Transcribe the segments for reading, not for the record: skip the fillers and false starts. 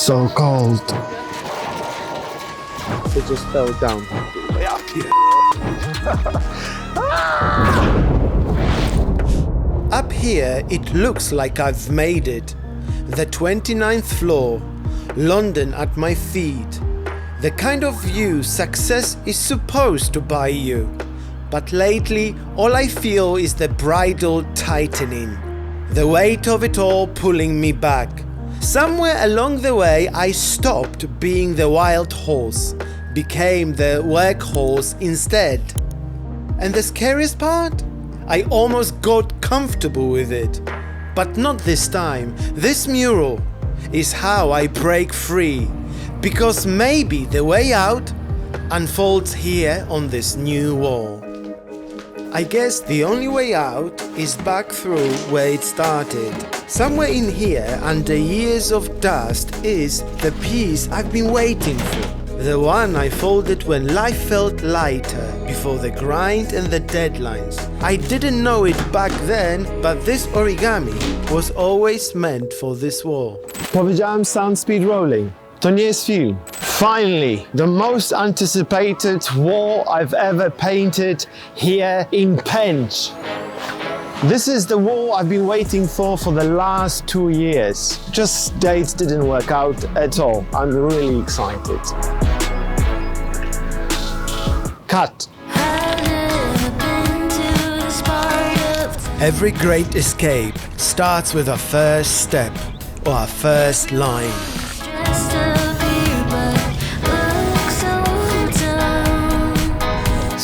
So cold. It just fell down. Up here, it looks like I've made it. The 29th floor, London at my feet. The kind of view success is supposed to buy you. But lately, all I feel is the bridle tightening. The weight of it all pulling me back. Somewhere along the way, I stopped being the wild horse, became the workhorse instead. And the scariest part? I almost got comfortable with it. But not this time. This mural is how I break free. Because maybe the way out unfolds here on this new wall. I guess the only way out is back through where it started. Somewhere in here, under years of dust, is the piece I've been waiting for. The one I folded when life felt lighter, before the grind and the deadlines. I didn't know it back then, but this origami was always meant for this wall. Powiedziałem sound speed rolling. To nie jest film. Finally, the most anticipated wall I've ever painted here in Penge. This is the wall I've been waiting for the last 2 years. Just dates didn't work out at all. I'm really excited. Cut. Every great escape starts with a first step or a first line.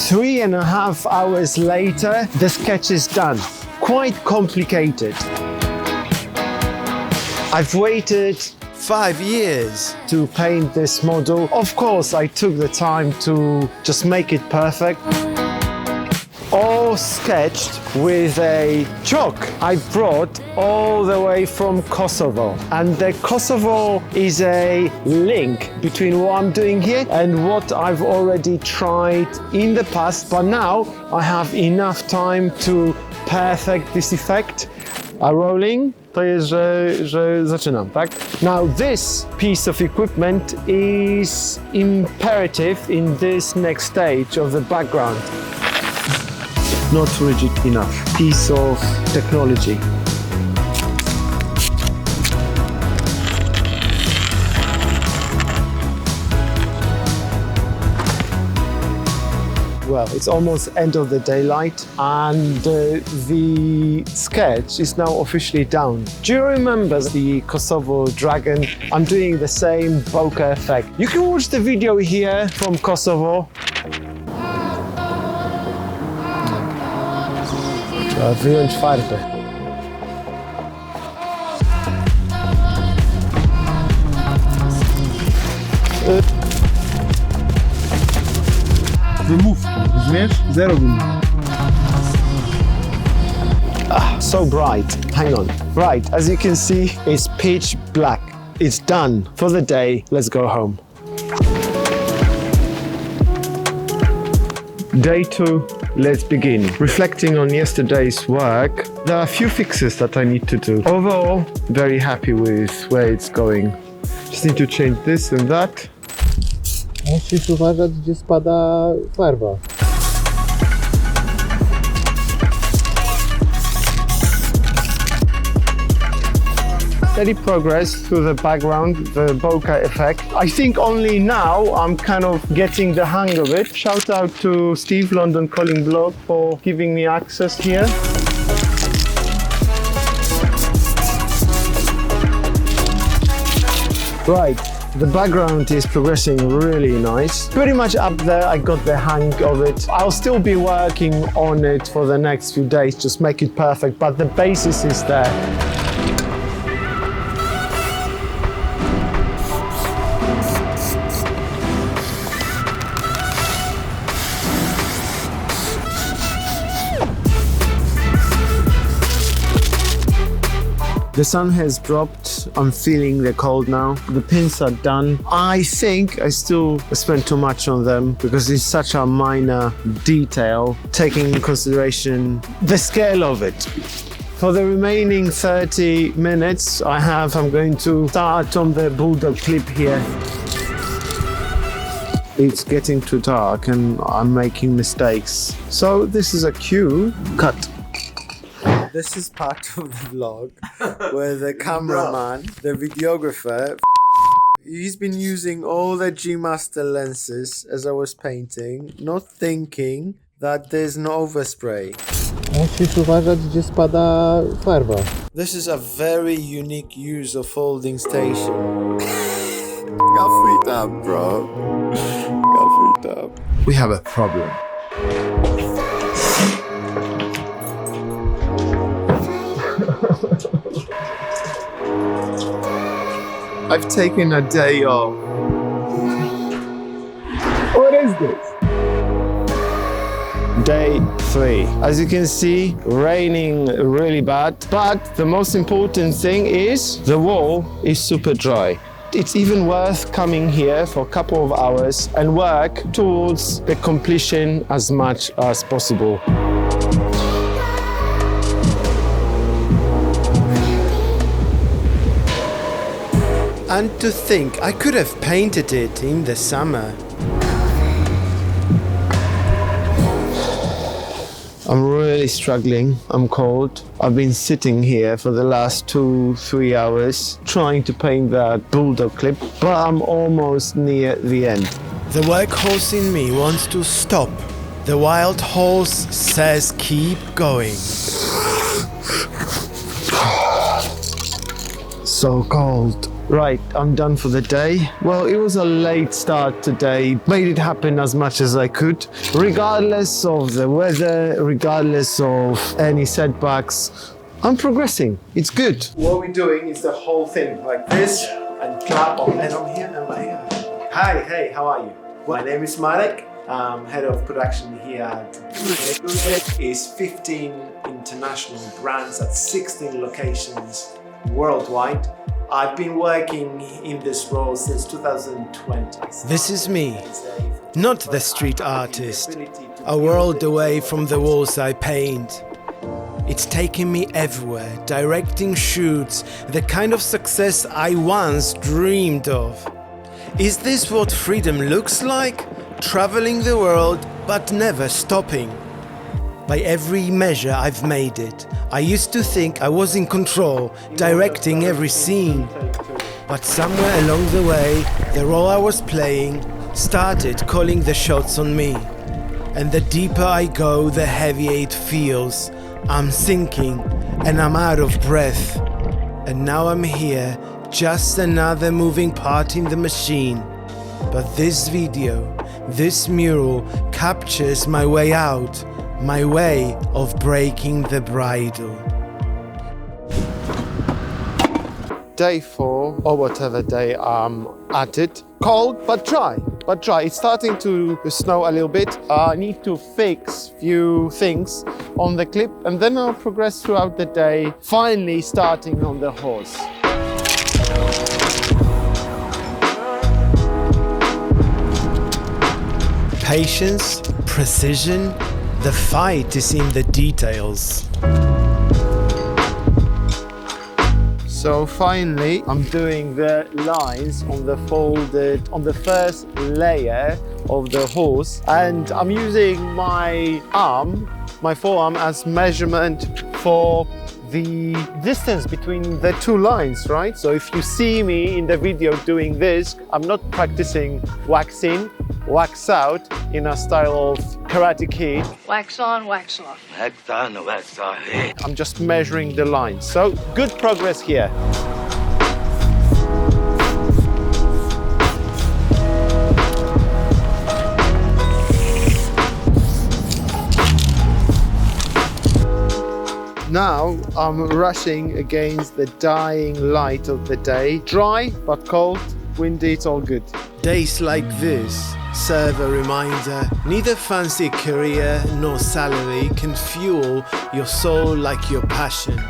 3.5 hours later, the sketch is done. Quite complicated. I've waited 5 years to paint this model. Of course, I took the time to just make it perfect. All sketched with a chalk I brought all the way from Kosovo. And the Kosovo is a link between what I'm doing here and what I've already tried in the past, but now I have enough time to perfect this effect. A rolling to jest, że zaczynam, tak? Now this piece of equipment is imperative in this next stage of the background. Not rigid enough piece of technology. Well, it's almost end of the daylight and the sketch is now officially down. Do you remember the Kosovo dragon? I'm doing the same bokeh effect. You can watch the video here from Kosovo. Trzeba wyjąć farbę. Wymówki, rozumiesz? Zero wymówki. So bright. Hang on. Right, as you can see, it's pitch black. It's done for the day. Let's go home. Day 2, let's begin. Reflecting on yesterday's work, there are a few fixes that I need to do. Overall, very happy with where it's going. Just need to change this and that. Musisz uważać, gdzie spada farba. Steady progress through the background, the bokeh effect. I think only now I'm kind of getting the hang of it. Shout out to Steve, London Calling Blog, for giving me access here. Right, the background is progressing really nice. Pretty much up there, I got the hang of it. I'll still be working on it for the next few days, just make it perfect, but the basis is there. The sun has dropped, I'm feeling the cold now. The pins are done. I think I still spent too much on them because it's such a minor detail, taking into consideration the scale of it. For the remaining 30 minutes I'm going to start on the bulldog clip here. It's getting too dark and I'm making mistakes. So this is a cue. Cut. This is part of the vlog where the cameraman, the videographer, he's been using all the G Master lenses as I was painting, not thinking that there's no overspray. Musisz uważać, gdzie spada farba. This is a very unique use of folding station. Got freaked out, bro. Got freaked out. We have a problem. I've taken a day off. What is this? Day 3. As you can see, raining really bad, but the most important thing is the wall is super dry. It's even worth coming here for a couple of hours and work towards the completion as much as possible. And to think, I could have painted it in the summer. I'm really struggling. I'm cold. I've been sitting here for the last 2-3 hours trying to paint that bulldog clip, but I'm almost near the end. The workhorse in me wants to stop. The wild horse says keep going. So cold. Right, I'm done for the day. Well, it was a late start today. Made it happen as much as I could. Regardless of the weather, regardless of any setbacks, I'm progressing. It's good. What we're doing is the whole thing like this and clap on, and I'm here and I'm here. Hi, hey, how are you? My name is Marek. I'm head of production here at is 15 international brands at 16 locations worldwide. I've been working in this role since 2020. This is me, not the street artist, a world away from the walls I paint. It's taken me everywhere, directing shoots, the kind of success I once dreamed of. Is this what freedom looks like? Traveling the world, but never stopping. By every measure I've made it. I used to think I was in control, directing every scene. But somewhere along the way, the role I was playing started calling the shots on me. And the deeper I go, the heavier it feels. I'm sinking and I'm out of breath. And now I'm here, just another moving part in the machine. But this video, this mural captures my way out. My way of breaking the bridle. Day 4, or whatever day I'm at it. Cold, but dry. It's starting to snow a little bit. I need to fix few things on the clip and then I'll progress throughout the day, finally starting on the horse. Patience, precision, the fight is in the details. So finally, I'm doing the lines on the first layer of the horse, and I'm using my forearm as measurement for the distance between the two lines, right? So if you see me in the video doing this, I'm not practicing wax in, wax out in a style of Karate Kid. Wax on, wax off. Wax on, wax off. I'm just measuring the lines. So good progress here. Now I'm rushing against the dying light of the day. Dry but cold, windy, it's all good. Days like this serve a reminder. Neither fancy career nor salary can fuel your soul like your passion.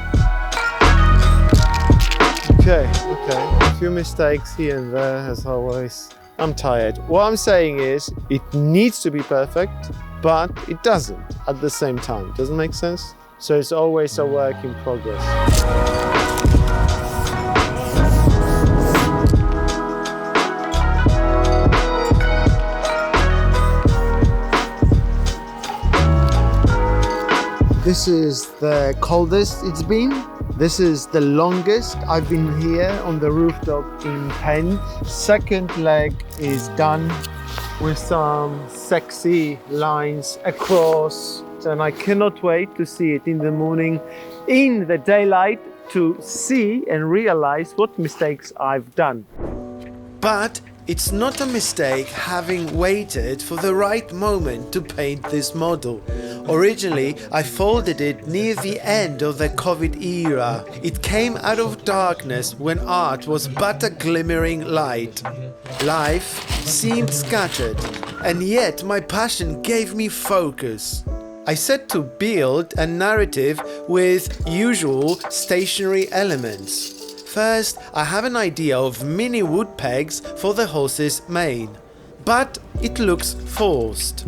Okay. A few mistakes here and there as always. I'm tired. What I'm saying is it needs to be perfect, but it doesn't at the same time. Doesn't make sense? So it's always a work in progress. This is the coldest it's been. This is the longest I've been here on the rooftop in Penge. Second leg is done with some sexy lines across, and I cannot wait to see it in the morning, in the daylight, to see and realize what mistakes I've done. But it's not a mistake having waited for the right moment to paint this model. Originally, I folded it near the end of the COVID era. It came out of darkness when art was but a glimmering light. Life seemed scattered, and yet my passion gave me focus. I set to build a narrative with usual stationary elements. First, I have an idea of mini wood pegs for the horse's mane, but it looks forced.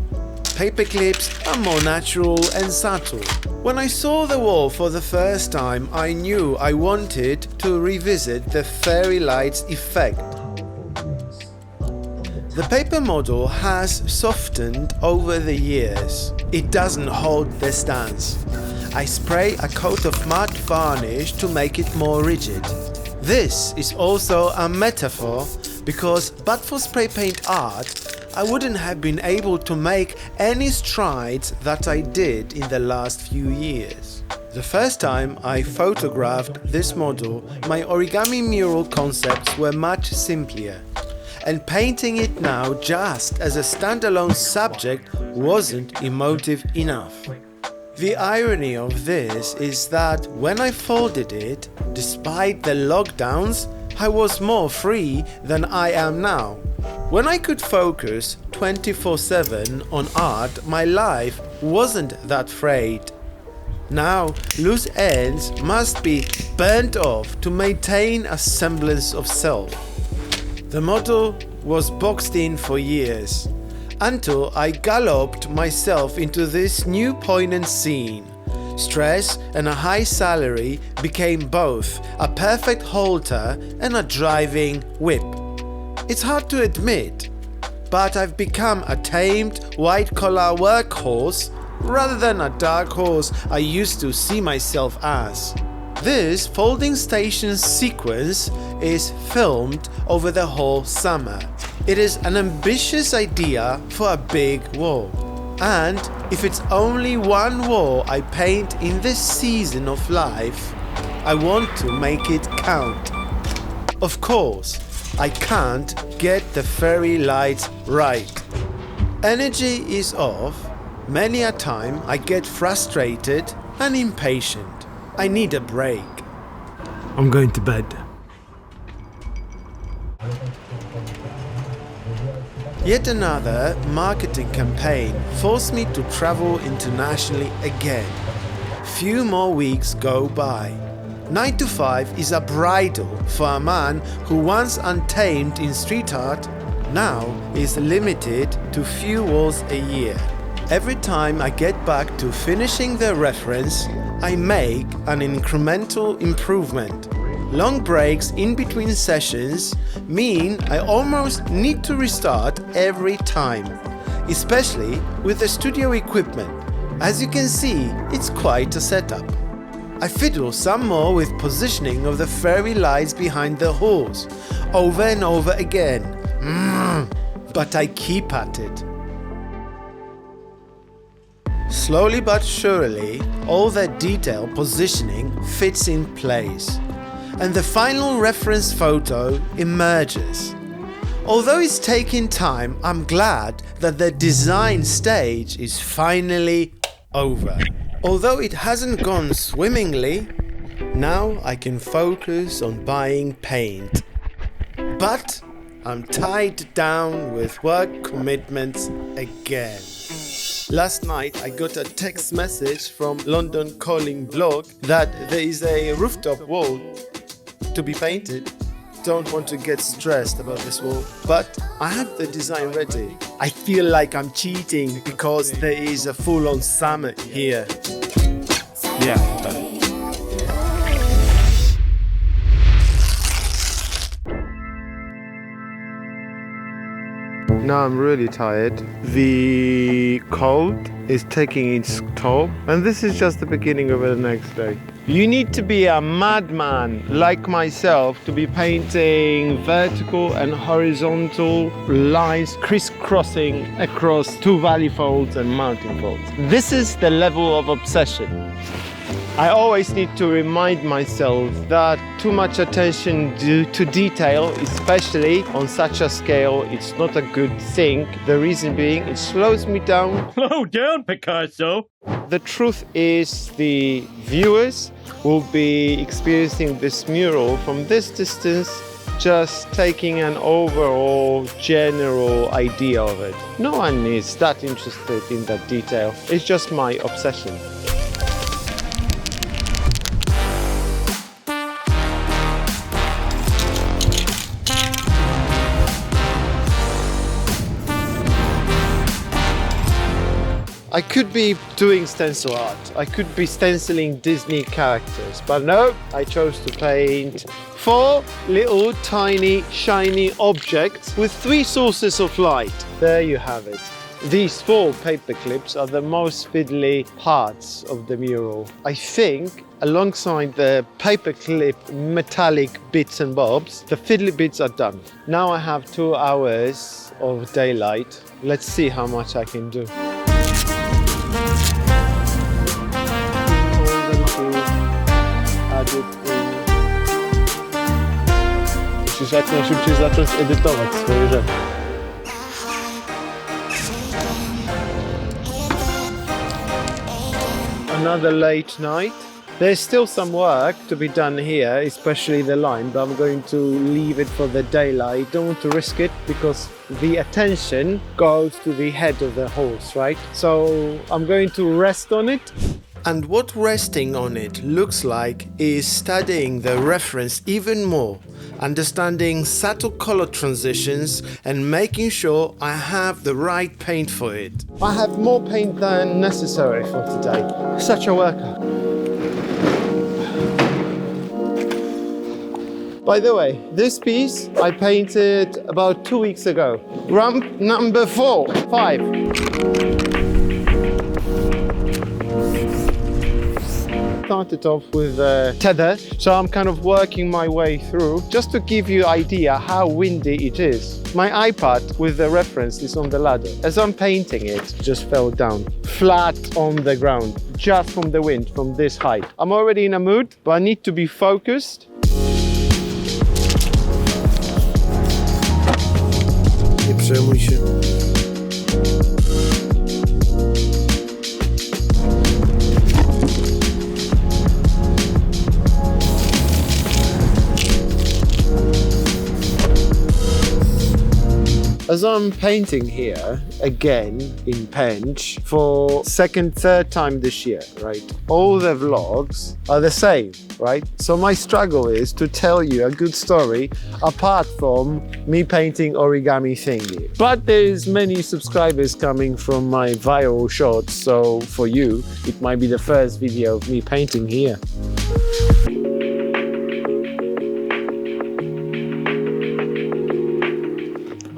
Paper clips are more natural and subtle. When I saw the wall for the first time, I knew I wanted to revisit the fairy lights effect. The paper model has softened over the years. It doesn't hold the stance. I spray a coat of matte varnish to make it more rigid. This is also a metaphor because but for spray paint art, I wouldn't have been able to make any strides that I did in the last few years. The first time I photographed this model, my origami mural concepts were much simpler, and painting it now just as a standalone subject wasn't emotive enough. The irony of this is that when I folded it, despite the lockdowns, I was more free than I am now. When I could focus 24/7 on art, my life wasn't that frayed. Now, loose ends must be burnt off to maintain a semblance of self. The model was boxed in for years, until I galloped myself into this new poignant scene. Stress and a high salary became both a perfect halter and a driving whip. It's hard to admit, but I've become a tamed, white-collar workhorse rather than a dark horse I used to see myself as. This folding station sequence is filmed over the whole summer. It is an ambitious idea for a big wall. And if it's only one wall I paint in this season of life, I want to make it count. Of course, I can't get the fairy lights right. Energy is off. Many a time I get frustrated and impatient. I need a break. I'm going to bed. Yet another marketing campaign forced me to travel internationally again. Few more weeks go by. 9 to 5 is a bridle for a man who once untamed in street art, now is limited to few walls a year. Every time I get back to finishing the reference, I make an incremental improvement. Long breaks in between sessions mean I almost need to restart every time, especially with the studio equipment. As you can see, it's quite a setup. I fiddle some more with positioning of the fairy lights behind the horse, over and over again. But I keep at it. Slowly but surely, all that detail positioning fits in place, and the final reference photo emerges. Although it's taking time, I'm glad that the design stage is finally over. Although it hasn't gone swimmingly, now I can focus on buying paint. But I'm tied down with work commitments again. Last night I got a text message from London Calling blog that there is a rooftop wall to be painted. Don't want to get stressed about this wall, but I have the design ready. I feel like I'm cheating because there is a full-on summer here. Yeah. Now I'm really tired. The cold is taking its toll, and this is just the beginning of the next day. You need to be a madman like myself to be painting vertical and horizontal lines crisscrossing across two valley folds and mountain folds. This is the level of obsession. I always need to remind myself that too much attention to detail, especially on such a scale, it's not a good thing. The reason being, it slows me down. Slow down, Picasso! The truth is, the viewers will be experiencing this mural from this distance, just taking an overall general idea of it. No one is that interested in that detail. It's just my obsession. I could be doing stencil art. I could be stenciling Disney characters, but no, I chose to paint 4 little tiny shiny objects with 3 sources of light. There you have it. These 4 paper clips are the most fiddly parts of the mural. I think alongside the paperclip metallic bits and bobs, the fiddly bits are done. Now I have 2 hours of daylight. Let's see how much I can do. Musisz jak najszybciej zacząć edytować swoje rzeczy. Another late night. There's still some work to be done here, especially the line, but I'm going to leave it for the daylight. Don't want to risk it because the attention goes to the head of the horse, right? So I'm going to rest on it. And what resting on it looks like is studying the reference even more, understanding subtle color transitions and making sure I have the right paint for it. I have more paint than necessary for today. Such a worker. By the way, this piece I painted about 2 weeks ago. Rump number 5. Started off with Tether, so I'm kind of working my way through just to give you an idea how windy it is. My iPad with the reference is on the ladder. As I'm painting it, just fell down flat on the ground just from the wind from this height. I'm already in a mood, but I need to be focused. Nie przejmuj się. As I'm painting here again in Penge for second, third time this year, right? All the vlogs are the same, right? So my struggle is to tell you a good story apart from me painting origami thingy. But there's many subscribers coming from my viral shorts, so for you, it might be the first video of me painting here.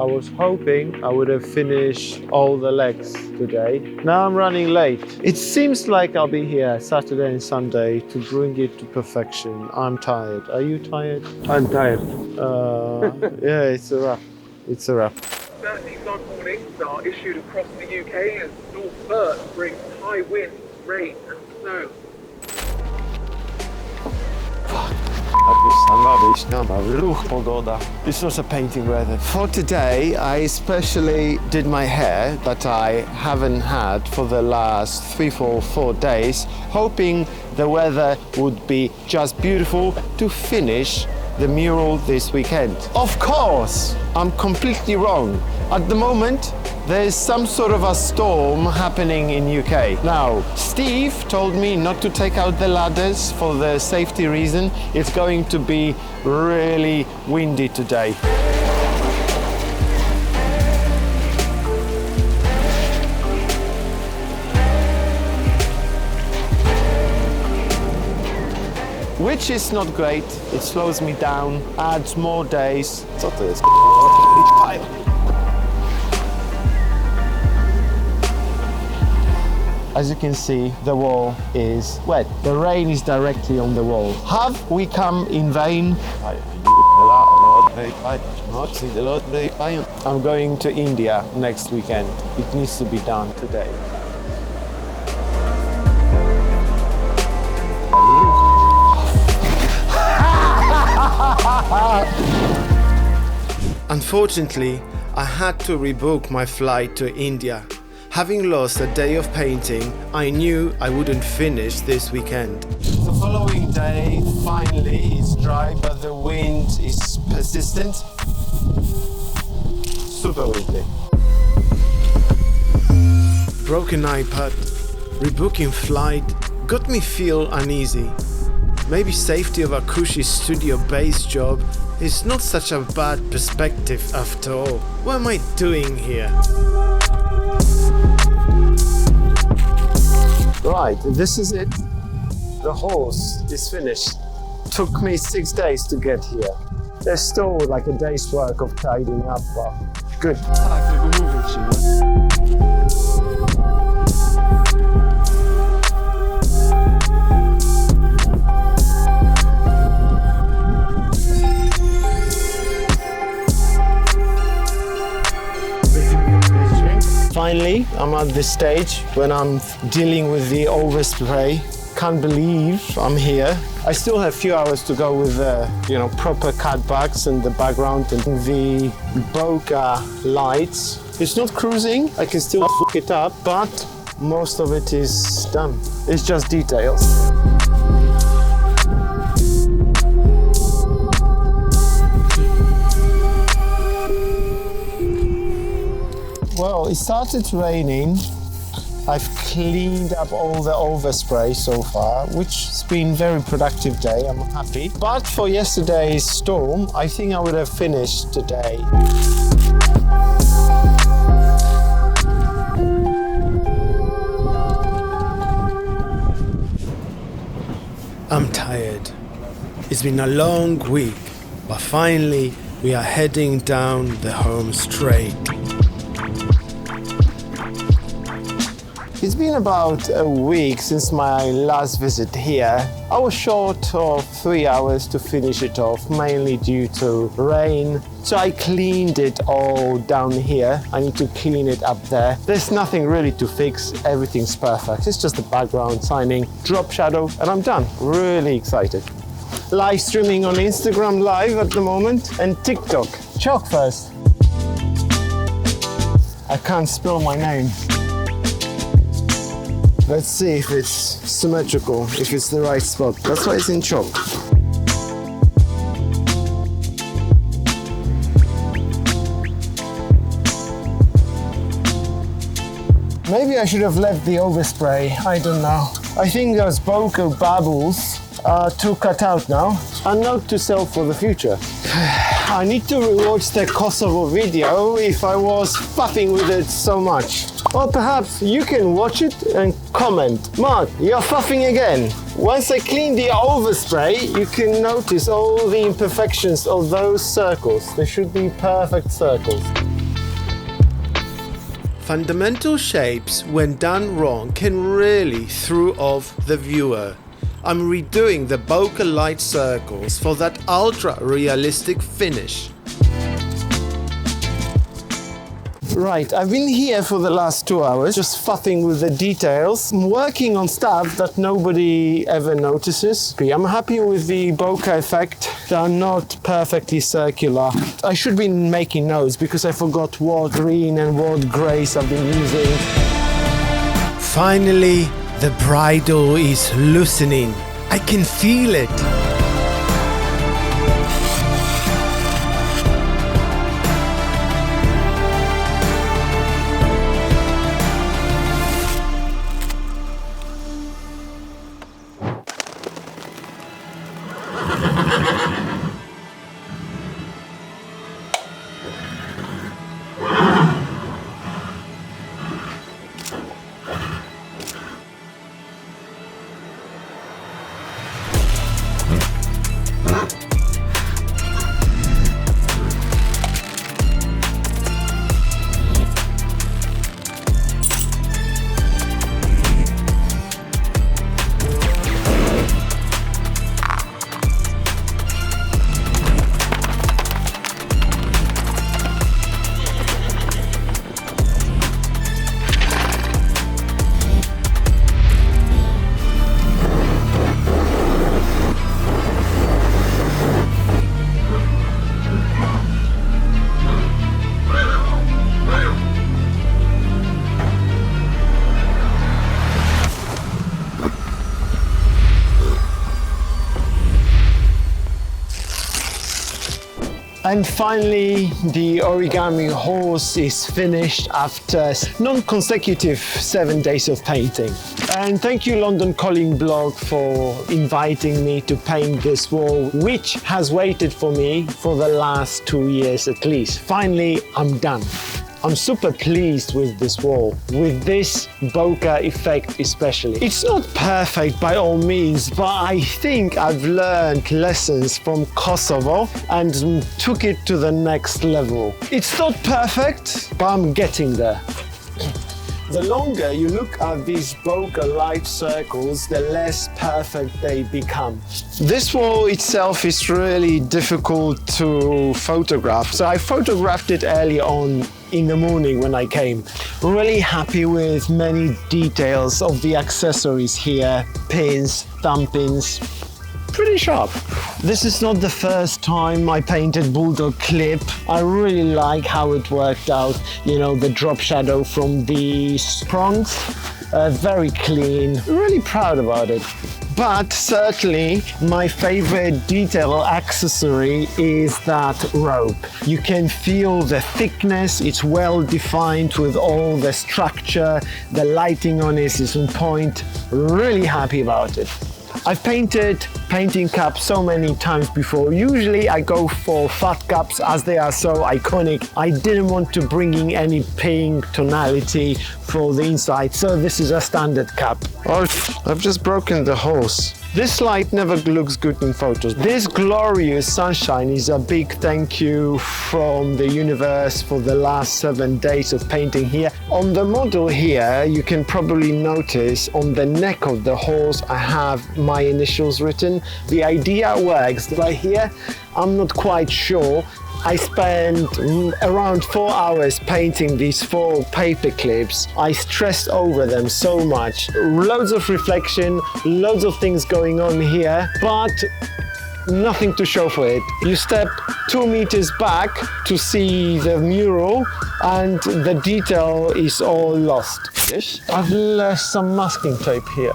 I was hoping I would have finished all the legs today. Now I'm running late. It seems like I'll be here Saturday and Sunday to bring it to perfection. I'm tired. Are you tired? I'm tired. Yeah, it's a wrap. It's a wrap. These warnings are issued across the UK as North Bert brings high winds, rain and snow. It's not a painting weather. For today, I especially did my hair that I haven't had for the last 4 days, hoping the weather would be just beautiful to finish the mural this weekend. Of course, I'm completely wrong. At the moment, there's some sort of a storm happening in UK. Now, Steve told me not to take out the ladders for the safety reason. It's going to be really windy today. which is not great. It slows me down, adds more days. Co to jest? As you can see, the wall is wet. The rain is directly on the wall. Have we come in vain? I'm going to India next weekend. It needs to be done today. Unfortunately, I had to rebook my flight to India. Having lost a day of painting, I knew I wouldn't finish this weekend. The following day, finally, it's dry, but the wind is persistent. Super windy. Broken iPad, rebooking flight, got me feel uneasy. Maybe safety of a cushy studio-based job is not such a bad perspective after all. What am I doing here? Right, this is it. The horse is finished. Took me 6 days to get here. There's still like a day's work of tidying up, but good. Finally, I'm at this stage when I'm dealing with the overspray. Can't believe I'm here. I still have a few hours to go with the, proper cutbacks and the background and the bokeh lights. It's not cruising, I can still fuck it up, but most of it is done. It's just details. Well, it started raining. I've cleaned up all the overspray so far, which has been a very productive day, I'm happy. But for yesterday's storm, I think I would have finished today. I'm tired. It's been a long week, but finally we are heading down the home straight. It's been about a week since my last visit here. I was short of 3 hours to finish it off, mainly due to rain. So I cleaned it all down here. I need to clean it up there. There's nothing really to fix. Everything's perfect. It's just the background, signing, drop shadow, and I'm done. Really excited. Live streaming on Instagram Live at the moment and TikTok. Chalk first. I can't spell my name. Let's see if it's symmetrical, if it's the right spot. That's why it's in chalk. Maybe I should have left the overspray, I don't know. I think those bokeh bubbles are too cut out now. A note to self for the future. I need to rewatch the Kosovo video if I was fuffing with it so much. Or perhaps you can watch it and comment. Mark, you're fuffing again. Once I clean the overspray, you can notice all the imperfections of those circles. They should be perfect circles. Fundamental shapes, when done wrong, can really throw off the viewer. I'm redoing the bokeh light circles for that ultra-realistic finish. Right, I've been here for the last 2 hours, just fuffing with the details. I'm working on stuff that nobody ever notices. I'm happy with the bokeh effect. They are not perfectly circular. I should be making notes because I forgot what green and what grays I've been using. Finally, the bridle is loosening. I can feel it. And finally, the origami horse is finished after non-consecutive 7 days of painting. And thank you, London Calling Blog, for inviting me to paint this wall, which has waited for me for the last 2 years at least. Finally, I'm done. I'm super pleased with this wall, with this bokeh effect especially. It's not perfect by all means, but I think I've learned lessons from Kosovo and took it to the next level. It's not perfect, but I'm getting there. The longer you look at these bokeh light circles, the less perfect they become. This wall itself is really difficult to photograph. So I photographed it early on in the morning when I came. Really happy with many details of the accessories here. Pins, thumb pins. Pretty sharp. This is not the first time I painted Bulldog Clip. I really like how it worked out. You know, the drop shadow from the prongs. Very clean. Really proud about it. But certainly my favorite detail accessory is that rope. You can feel the thickness, it's well defined with all the structure, the lighting on it is on point. Really happy about it. I've painted painting cups so many times before. Usually I go for fat cups as they are so iconic. I didn't want to bring in any pink tonality for the inside, so this is a standard cup. Oh, I've just broken the hose. This light never looks good in photos. This glorious sunshine is a big thank you from the universe for the last 7 days of painting here. On the model here, you can probably notice on the neck of the horse, I have my initials written. The idea works, but here, I'm not quite sure. I spent around 4 hours painting these 4 paper clips. I stressed over them so much. Loads of reflection, loads of things going on here, but nothing to show for it. You step 2 meters back to see the mural and the detail is all lost. I've left some masking tape here.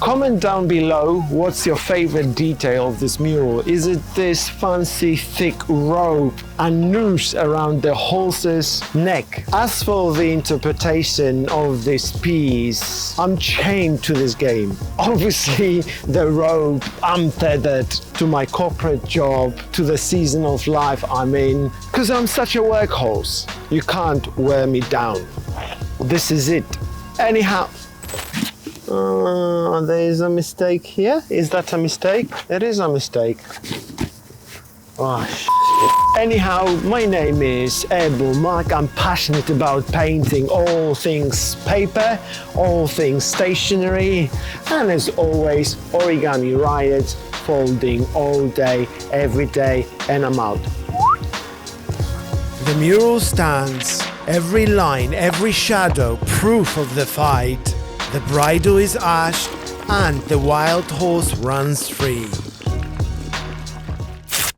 Comment down below what's your favorite detail of this mural. Is it this fancy thick rope and noose around the horse's neck? As for the interpretation of this piece, I'm chained to this game. Obviously the rope, I'm tethered to my corporate job, to the season of life I'm in, because I'm such a workhorse. You can't wear me down. This is it. Anyhow, there is a mistake here. Is that a mistake? It is a mistake. Oh, shit. Anyhow, my name is Airborne. I'm passionate about painting all things paper, all things stationery, and as always, origami riots, folding all day, every day, and I'm out. The mural stands, every line, every shadow, proof of the fight. The bridle is ash and the wild horse runs free.